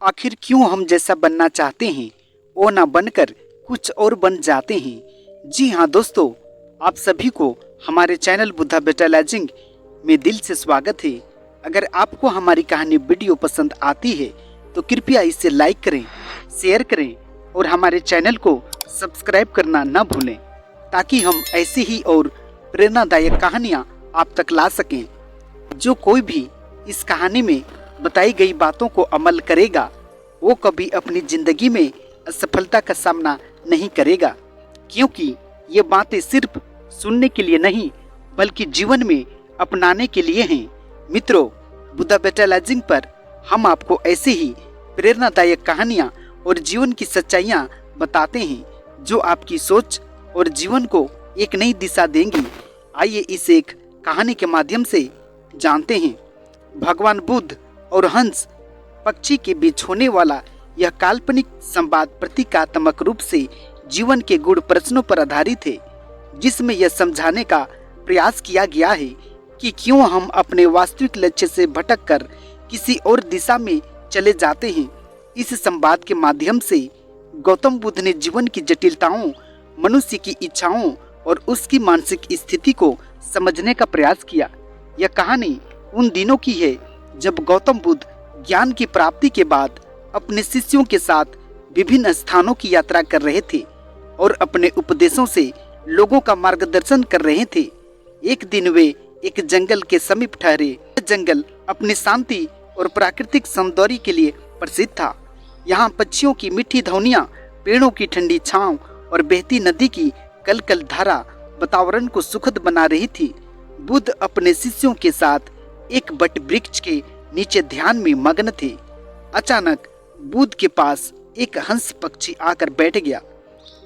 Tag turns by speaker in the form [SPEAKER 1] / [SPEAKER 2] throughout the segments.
[SPEAKER 1] आखिर क्यों हम जैसा बनना चाहते हैं वो ना बनकर कुछ और बन जाते हैं। जी हाँ दोस्तों, आप सभी को हमारे चैनल बुद्धा बेटा लैजिंग में दिल से स्वागत है। अगर आपको हमारी कहानी वीडियो पसंद आती है तो कृपया इसे लाइक करें, शेयर करें और हमारे चैनल को सब्सक्राइब करना न भूलें, ताकि हम ऐसी ही और प्रेरणादायक कहानियाँ आप तक ला सकें। जो कोई भी इस कहानी में बताई गई बातों को अमल करेगा वो कभी अपनी जिंदगी में असफलता का सामना नहीं करेगा, क्योंकि ये बातें सिर्फ सुनने के लिए नहीं बल्कि जीवन में अपनाने के लिए हैं। मित्रों, बुद्धा बेटा लैजिंग पर हम आपको ऐसे ही प्रेरणादायक कहानियाँ और जीवन की सच्चाइयाँ बताते हैं जो आपकी सोच और जीवन को एक नई दिशा देंगी। आइए इस एक कहानी के माध्यम से जानते हैं। भगवान बुद्ध और हंस पक्षी के बीच होने वाला यह काल्पनिक संवाद प्रतीकात्मक रूप से जीवन के गूढ़ प्रश्नों पर आधारित है, जिसमें यह समझाने का प्रयास किया गया है कि क्यों हम अपने वास्तविक लक्ष्य से भटककर किसी और दिशा में चले जाते हैं। इस संवाद के माध्यम से गौतम बुद्ध ने जीवन की जटिलताओं, मनुष्य की इच्छाओं और उसकी मानसिक स्थिति को समझने का प्रयास किया। यह कहानी उन दिनों की है जब गौतम बुद्ध ज्ञान की प्राप्ति के बाद अपने शिष्यों के साथ विभिन्न स्थानों की यात्रा कर रहे थे और अपने उपदेशों से लोगों का मार्गदर्शन कर रहे थे। एक दिन वे एक जंगल के समीप ठहरे। यह जंगल अपनी शांति और प्राकृतिक सौंदर्य के लिए प्रसिद्ध था। यहाँ पक्षियों की मीठी ध्वनियाँ, पेड़ों की ठंडी छांव और बहती नदी की कलकल धारा वातावरण को सुखद बना रही थी। बुद्ध अपने शिष्यों के साथ एक बट वृक्ष के नीचे ध्यान में मग्न थे। अचानक बुद्ध के पास एक हंस पक्षी आकर बैठ गया।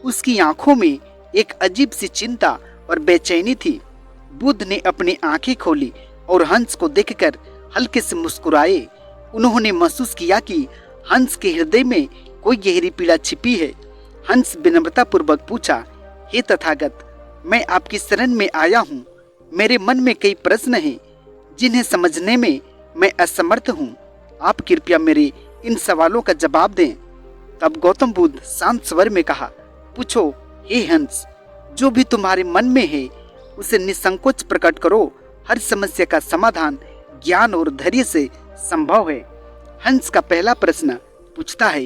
[SPEAKER 1] उसकी आंखों में एक अजीब सी चिंता और बेचैनी थी। बुद्ध ने अपनी आंखें खोली और हंस को देखकर हल्के से मुस्कुराए। उन्होंने महसूस किया कि हंस के हृदय में कोई गहरी पीड़ा छिपी है। हंस विनम्रता पूर्वक पूछा, हे तथागत, मैं आपकी शरण में आया हूँ। मेरे मन में कई प्रश्न हैं जिन्हें समझने में मैं असमर्थ हूँ। आप कृपया मेरे इन सवालों का जवाब दें। तब गौतम बुद्ध शांत स्वर में कहा, पूछो हे हंस, जो भी तुम्हारे मन में है उसे निसंकोच प्रकट करो। हर समस्या का समाधान ज्ञान और धैर्य से संभव है। हंस का पहला प्रश्न पूछता है,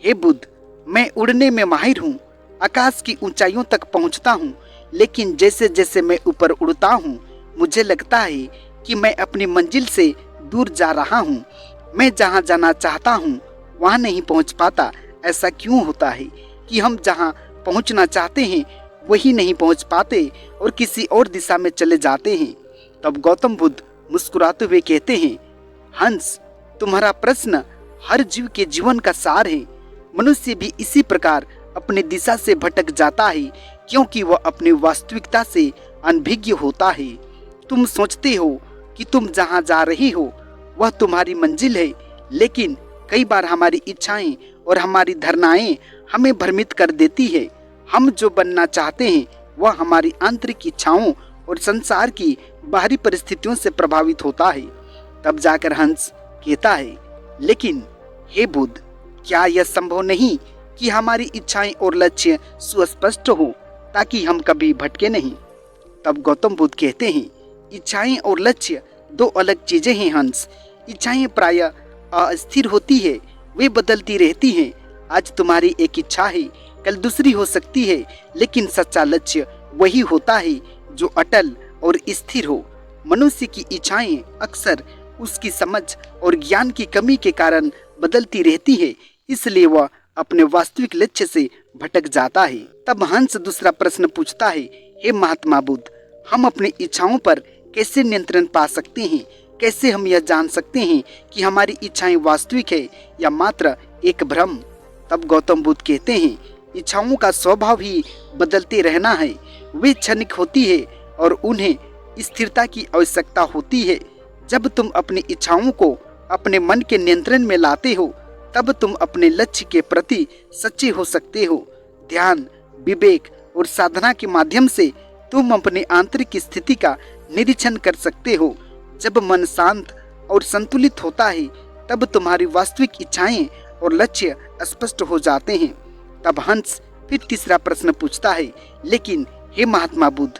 [SPEAKER 1] हे बुद्ध, मैं उड़ने में माहिर हूँ, आकाश की ऊंचाइयों तक पहुँचता हूँ, लेकिन जैसे जैसे मैं ऊपर उड़ता हूँ मुझे लगता है कि मैं अपनी मंजिल से दूर जा रहा हूँ। मैं जहाँ जाना चाहता हूँ वहाँ नहीं पहुँच पाता। ऐसा क्यों होता है कि हम जहाँ पहुँचना चाहते हैं वही नहीं पहुँच पाते और किसी और दिशा में चले जाते हैं। तब गौतम बुद्ध मुस्कुराते हुए कहते हैं, हंस, तुम्हारा प्रश्न हर जीव के जीवन का सार है। मनुष्य भी इसी प्रकार अपनी दिशा से भटक जाता है, क्योंकि वह अपनी वास्तविकता से अनभिज्ञ होता है। तुम सोचते हो कि तुम जहाँ जा रही हो वह तुम्हारी मंजिल है, लेकिन कई बार हमारी इच्छाएं और हमारी धारणाएं हमें भ्रमित कर देती है। हम जो बनना चाहते हैं वह हमारी आंतरिक इच्छाओं और संसार की बाहरी परिस्थितियों से प्रभावित होता है। तब जाकर हंस कहता है, लेकिन हे बुद्ध, क्या यह संभव नहीं कि हमारी इच्छाएं और लक्ष्य सुस्पष्ट हो ताकि हम कभी भटके नहीं? तब गौतम बुद्ध कहते हैं, इच्छाएं और लक्ष्य दो अलग चीजें हैं हंस। इच्छाएं प्रायः अस्थिर होती है, वे बदलती रहती हैं। आज तुम्हारी एक इच्छा है, कल दूसरी हो सकती है, लेकिन सच्चा लक्ष्य वही होता है जो अटल और स्थिर हो। मनुष्य की इच्छाएं अक्सर उसकी समझ और ज्ञान की कमी के कारण बदलती रहती है, इसलिए वह अपने वास्तविक लक्ष्य से भटक जाता है। तब हंस दूसरा प्रश्न पूछता है, हे महात्मा बुद्ध, हम अपनी इच्छाओं पर कैसे नियंत्रण पा सकते हैं? कैसे हम यह जान सकते हैं कि हमारी इच्छाएं वास्तविक है या मात्र एक भ्रम? तब गौतम बुद्ध कहते हैं, इच्छाओं का स्वभाव ही बदलते रहना है। वे क्षणिक होती है और उन्हें स्थिरता की आवश्यकता होती है। जब तुम अपनी इच्छाओं को अपने मन के नियंत्रण में लाते हो तब तुम अपने लक्ष्य के प्रति सच्चे हो सकते हो। ध्यान, विवेक और साधना के माध्यम से तुम अपनी आंतरिक स्थिति का निरीक्षण कर सकते हो। जब मन शांत और संतुलित होता है तब तुम्हारी वास्तविक इच्छाएं और लक्ष्य स्पष्ट हो जाते हैं। तब हंस फिर तीसरा प्रश्न पूछता है, लेकिन हे महात्मा बुद्ध,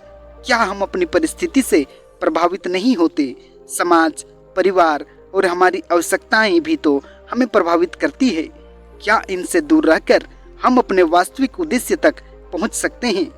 [SPEAKER 1] क्या हम अपनी परिस्थिति से प्रभावित नहीं होते? समाज, परिवार और हमारी आवश्यकताएं भी तो हमें प्रभावित करती है। क्या इनसे दूर रहकर हम अपने वास्तविक उद्देश्य तक पहुंच सकते हैं?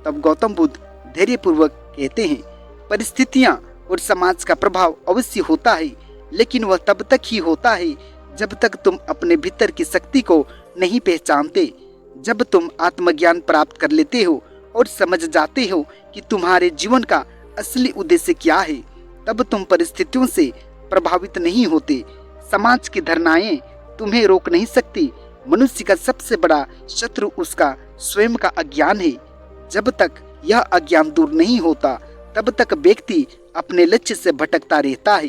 [SPEAKER 1] तब गौतम बुद्ध धैर्यपूर्वक कहते हैं, परिस्थितियां और समाज का प्रभाव अवश्य होता है, लेकिन वह तब तक ही होता है जब तक तुम अपने भीतर की शक्ति को नहीं पहचानते। जब तुम आत्मज्ञान प्राप्त कर लेते हो और समझ जाते हो कि तुम्हारे जीवन का असली उद्देश्य क्या है, तब तुम परिस्थितियों से प्रभावित नहीं होते। समाज की धारणाएं तुम्हें रोक नहीं सकती। मनुष्य का सबसे बड़ा शत्रु उसका स्वयं का अज्ञान है। जब तक यह अज्ञान दूर नहीं होता, तब तक व्यक्ति अपने लक्ष्य से भटकता रहता है।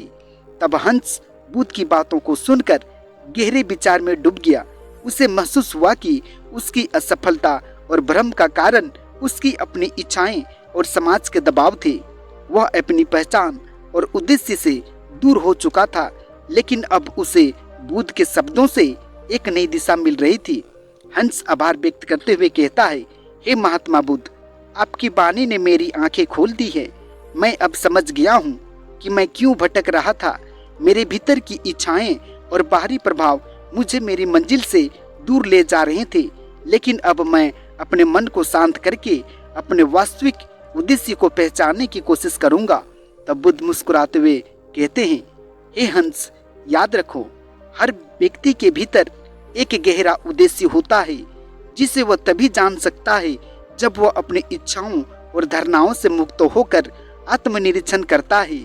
[SPEAKER 1] तब हंस बुद्ध की बातों को सुनकर गहरे विचार में डूब गया। उसे महसूस हुआ कि उसकी असफलता और भ्रम का कारण उसकी अपनी इच्छाएं और समाज के दबाव थे। वह अपनी पहचान और उद्देश्य से दूर हो चुका था, लेकिन अब उसे बुद्ध के शब्दों से एक नई दिशा मिल रही थी। हंस आभार व्यक्त करते हुए कहता है, हे महात्मा बुद्ध, आपकी वाणी ने मेरी आंखें खोल दी है। मैं अब समझ गया हूँ कि मैं क्यों भटक रहा था। मेरे भीतर की इच्छाएं और बाहरी प्रभाव मुझे मेरी मंजिल से दूर ले जा रहे थे, लेकिन अब मैं अपने मन को शांत करके अपने वास्तविक उद्देश्य को पहचानने की कोशिश करूंगा। तब बुद्ध मुस्कुराते हुए कहते हैं, हे हंस, याद रखो, हर व्यक्ति के भीतर एक गहरा उद्देश्य होता है जिसे वह तभी जान सकता है जब वह अपनी इच्छाओं और धारणाओं से मुक्त होकर आत्मनिरीक्षण करता है।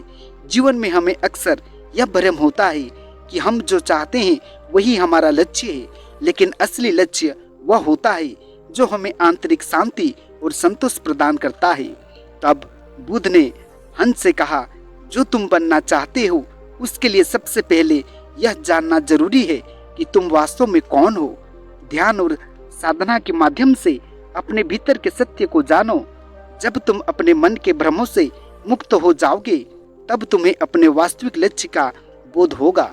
[SPEAKER 1] जीवन में हमें अक्सर यह भ्रम होता है कि हम जो चाहते हैं वही हमारा लक्ष्य है, लेकिन असली लक्ष्य वह होता है जो हमें आंतरिक शांति और संतोष प्रदान करता है। तब बुद्ध ने हंस से कहा, जो तुम बनना चाहते हो उसके लिए सबसे पहले यह जानना जरूरी है कि तुम वास्तव में कौन हो। ध्यान और साधना के माध्यम से अपने भीतर के सत्य को जानो। जब तुम अपने मन के भ्रमों से मुक्त हो जाओगे, तब तुम्हें अपने वास्तविक लक्ष्य का बोध होगा।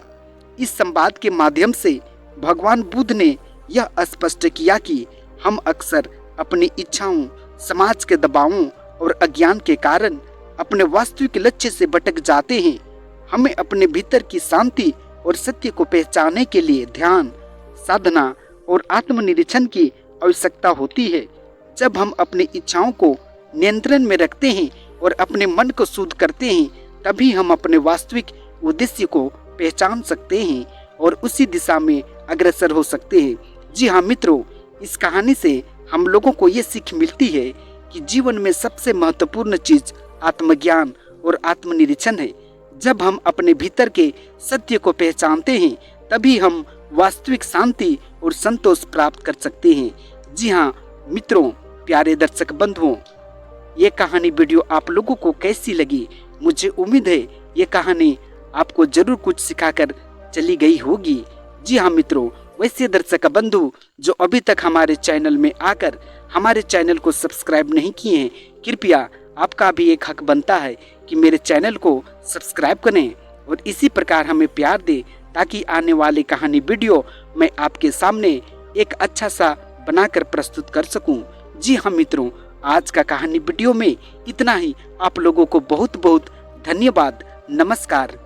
[SPEAKER 1] इस संवाद के माध्यम से भगवान बुद्ध ने यह स्पष्ट किया कि हम अक्सर अपनी इच्छाओं, समाज के दबावों और अज्ञान के कारण अपने वास्तविक लक्ष्य से भटक जाते हैं। हमें अपने भीतर की शांति और सत्य को पहचानने के लिए ध्यान, साधना और आत्मनिरीक्षण की आवश्यकता होती है। जब हम अपनी इच्छाओं को नियंत्रण में रखते हैं और अपने मन को शुद्ध करते हैं, तभी हम अपने वास्तविक उद्देश्य को पहचान सकते हैं और उसी दिशा में अग्रसर हो सकते हैं। जी हाँ मित्रों, इस कहानी से हम लोगों को ये सीख मिलती है कि जीवन में सबसे महत्वपूर्ण चीज आत्मज्ञान और आत्मनिरीक्षण है। जब हम अपने भीतर के सत्य को पहचानते हैं, तभी हम वास्तविक शांति और संतोष प्राप्त कर सकते हैं। जी हाँ मित्रों, प्यारे दर्शक बंधुओं, ये कहानी वीडियो आप लोगों को कैसी लगी? मुझे उम्मीद है ये कहानी आपको जरूर कुछ सिखाकर चली गई होगी। जी हाँ मित्रों, वैसे दर्शक बंधु जो अभी तक हमारे चैनल में आकर हमारे चैनल को सब्सक्राइब नहीं किए हैं, कृपया आपका भी एक हक बनता है कि मेरे चैनल को सब्सक्राइब करें और इसी प्रकार हमें प्यार दें, ताकि आने वाली कहानी वीडियो मैं आपके सामने एक अच्छा सा बनाकर प्रस्तुत कर सकूं। जी हाँ मित्रों, आज का कहानी वीडियो में इतना ही। आप लोगों को बहुत बहुत धन्यवाद। नमस्कार।